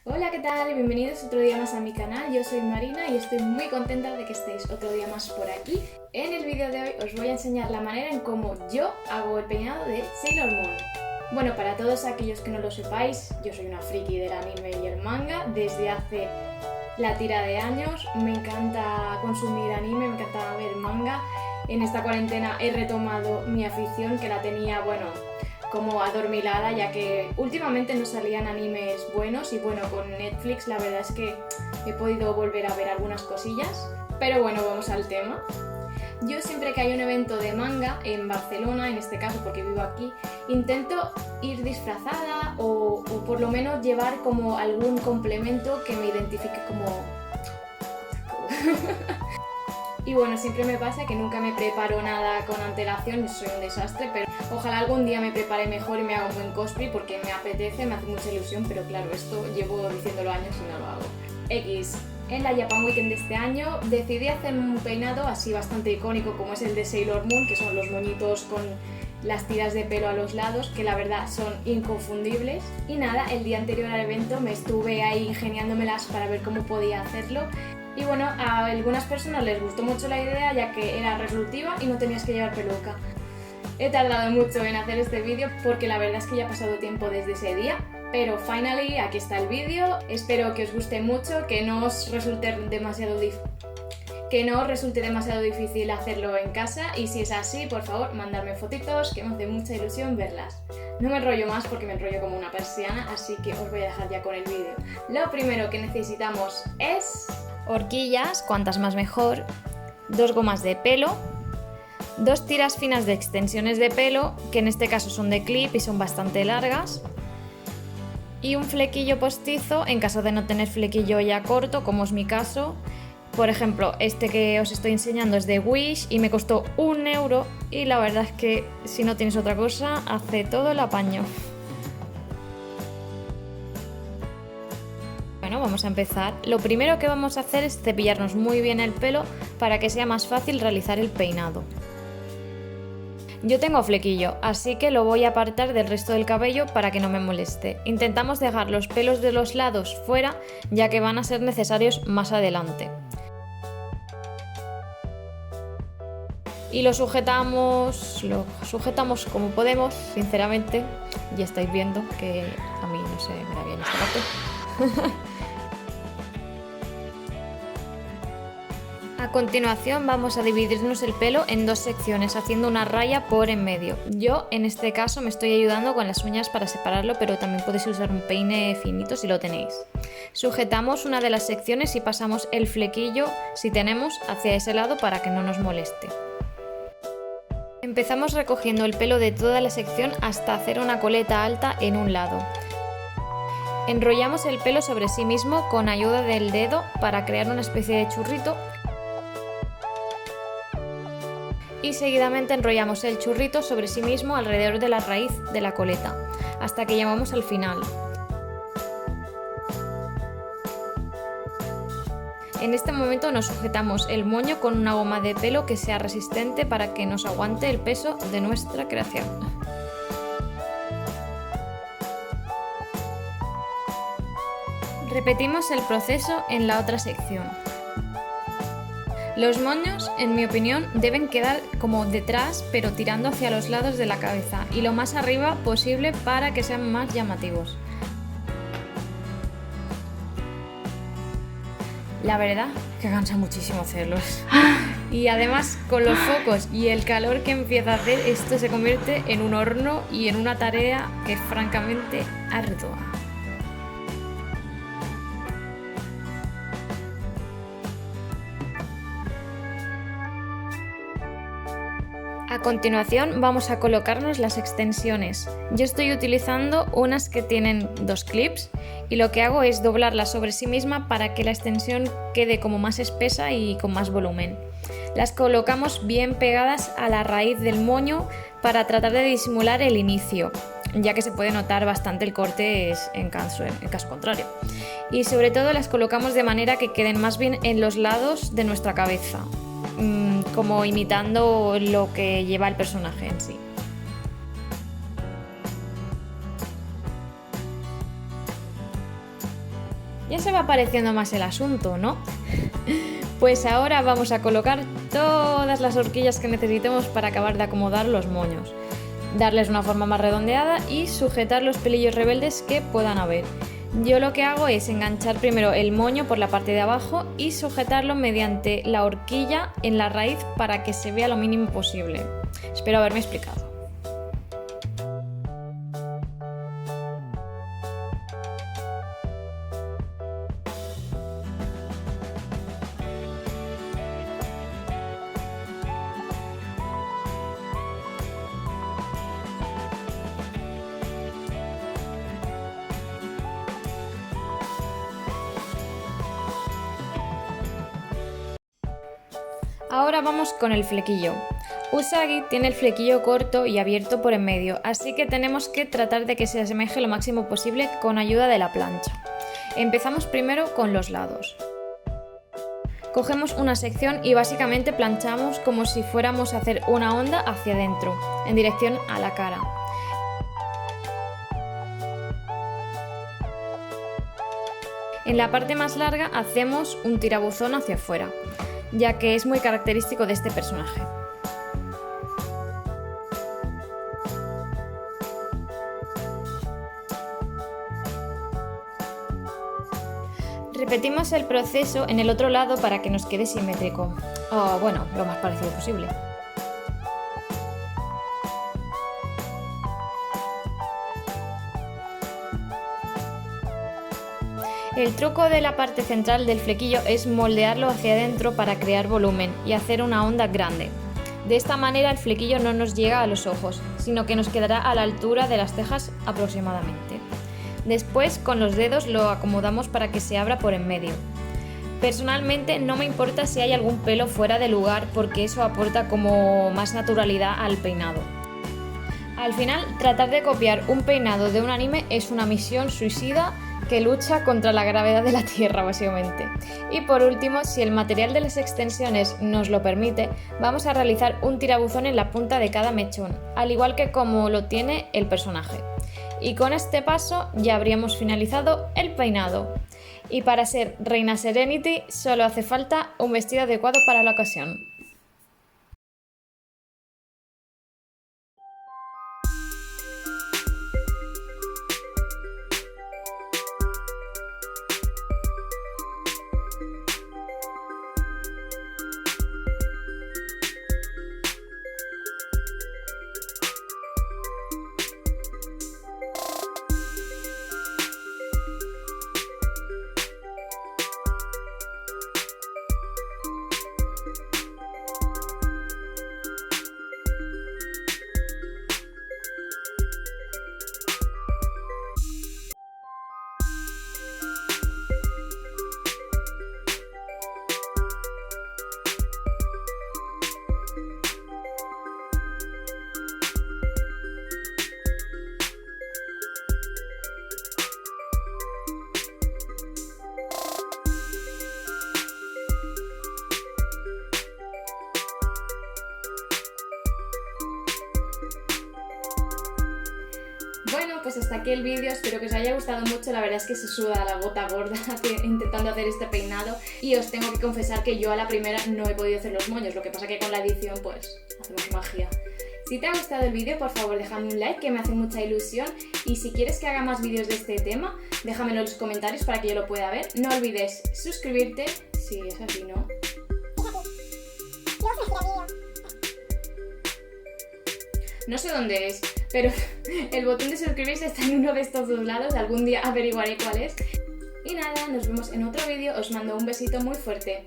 Hola, ¿qué tal? Bienvenidos otro día más a mi canal. Yo soy Marina y estoy muy contenta de que estéis otro día más por aquí. En el vídeo de hoy os voy a enseñar la manera en cómo yo hago el peinado de Sailor Moon. Bueno, para todos aquellos que no lo sepáis, yo soy una friki del anime y el manga desde hace la tira de años. Me encanta consumir anime, me encanta ver manga. En esta cuarentena he retomado mi afición, que la tenía, bueno, como adormilada, ya que últimamente no salían animes buenos y bueno, con Netflix la verdad es que he podido volver a ver algunas cosillas. Pero bueno, vamos al tema. Yo siempre que hay un evento de manga en Barcelona, en este caso porque vivo aquí, intento ir disfrazada o por lo menos llevar como algún complemento que me identifique como... Y bueno, siempre me pasa que nunca me preparo nada con antelación, soy un desastre, pero ojalá algún día me prepare mejor y me haga un buen cosplay porque me apetece, me hace mucha ilusión, pero claro, esto llevo diciéndolo años y no lo hago. X. En la Japan Weekend de este año decidí hacer un peinado así bastante icónico como es el de Sailor Moon, que son los moñitos con las tiras de pelo a los lados, que la verdad son inconfundibles. Y nada, el día anterior al evento me estuve ahí ingeniándomelas para ver cómo podía hacerlo. Y bueno, a algunas personas les gustó mucho la idea ya que era resolutiva y no tenías que llevar peluca. He tardado mucho en hacer este vídeo porque la verdad es que ya ha pasado tiempo desde ese día, pero finally aquí está el vídeo. Espero que os guste mucho, que no os resulte demasiado difícil hacerlo en casa, y si es así, por favor, mandadme fotitos que me hace mucha ilusión verlas. No me enrollo más porque me enrollo como una persiana, así que os voy a dejar ya con el vídeo. Lo primero que necesitamos es horquillas, cuantas más mejor, 2 gomas de pelo, 2 tiras finas de extensiones de pelo, que en este caso son de clip y son bastante largas, y un flequillo postizo en caso de no tener flequillo ya corto, como es mi caso. Por ejemplo, este que os estoy enseñando es de Wish y me costó 1 euro, y la verdad es que si no tienes otra cosa, hace todo el apaño. Bueno, vamos a empezar. Lo primero que vamos a hacer es cepillarnos muy bien el pelo para que sea más fácil realizar el peinado. Yo tengo flequillo, así que lo voy a apartar del resto del cabello para que no me moleste. Intentamos dejar los pelos de los lados fuera, ya que van a ser necesarios más adelante. Y lo sujetamos como podemos, sinceramente. Ya estáis viendo que a mí no se me da bien esta parte. A continuación vamos a dividirnos el pelo en 2 secciones, haciendo una raya por en medio. Yo en este caso me estoy ayudando con las uñas para separarlo, pero también podéis usar un peine finito si lo tenéis. Sujetamos una de las secciones y pasamos el flequillo, si tenemos, hacia ese lado para que no nos moleste. Empezamos recogiendo el pelo de toda la sección hasta hacer una coleta alta en un lado. Enrollamos el pelo sobre sí mismo con ayuda del dedo para crear una especie de churrito. Y seguidamente enrollamos el churrito sobre sí mismo alrededor de la raíz de la coleta, hasta que llegamos al final. En este momento nos sujetamos el moño con una goma de pelo que sea resistente para que nos aguante el peso de nuestra creación. Repetimos el proceso en la otra sección. Los moños, en mi opinión, deben quedar como detrás, pero tirando hacia los lados de la cabeza y lo más arriba posible para que sean más llamativos. La verdad que cansa muchísimo hacerlos. Y además, con los focos y el calor que empieza a hacer, esto se convierte en un horno y en una tarea que es francamente ardua. A continuación vamos a colocarnos las extensiones. Yo estoy utilizando unas que tienen 2 clips y lo que hago es doblarlas sobre sí misma para que la extensión quede como más espesa y con más volumen. Las colocamos bien pegadas a la raíz del moño para tratar de disimular el inicio, ya que se puede notar bastante el corte en caso contrario. Y sobre todo las colocamos de manera que queden más bien en los lados de nuestra cabeza, como imitando lo que lleva el personaje en sí. Ya se va pareciendo más el asunto, ¿no? Pues ahora vamos a colocar todas las horquillas que necesitemos para acabar de acomodar los moños, darles una forma más redondeada y sujetar los pelillos rebeldes que puedan haber. Yo lo que hago es enganchar primero el moño por la parte de abajo y sujetarlo mediante la horquilla en la raíz para que se vea lo mínimo posible. Espero haberme explicado. Ahora vamos con el flequillo. Usagi tiene el flequillo corto y abierto por en medio, así que tenemos que tratar de que se asemeje lo máximo posible con ayuda de la plancha. Empezamos primero con los lados. Cogemos una sección y básicamente planchamos como si fuéramos a hacer una onda hacia adentro, en dirección a la cara. En la parte más larga hacemos un tirabuzón hacia afuera, ya que es muy característico de este personaje. Repetimos el proceso en el otro lado para que nos quede simétrico, o bueno, lo más parecido posible. El truco de la parte central del flequillo es moldearlo hacia adentro para crear volumen y hacer una onda grande. De esta manera el flequillo no nos llega a los ojos, sino que nos quedará a la altura de las cejas aproximadamente. Después con los dedos lo acomodamos para que se abra por en medio. Personalmente no me importa si hay algún pelo fuera de lugar porque eso aporta como más naturalidad al peinado. Al final, tratar de copiar un peinado de un anime es una misión suicida que lucha contra la gravedad de la Tierra, básicamente. Y por último, si el material de las extensiones nos lo permite, vamos a realizar un tirabuzón en la punta de cada mechón, al igual que como lo tiene el personaje. Y con este paso ya habríamos finalizado el peinado. Y para ser Reina Serenity solo hace falta un vestido adecuado para la ocasión. Bueno, pues hasta aquí el vídeo, espero que os haya gustado mucho, la verdad es que se suda la gota gorda intentando hacer este peinado y os tengo que confesar que yo a la primera no he podido hacer los moños, lo que pasa que con la edición pues hacemos magia. Si te ha gustado el vídeo, por favor déjame un like que me hace mucha ilusión y si quieres que haga más vídeos de este tema, déjamelo en los comentarios para que yo lo pueda ver. No olvides suscribirte, si es así, ¿no? No sé dónde es, pero el botón de suscribirse está en uno de estos dos lados, algún día averiguaré cuál es. Y nada, nos vemos en otro vídeo, os mando un besito muy fuerte.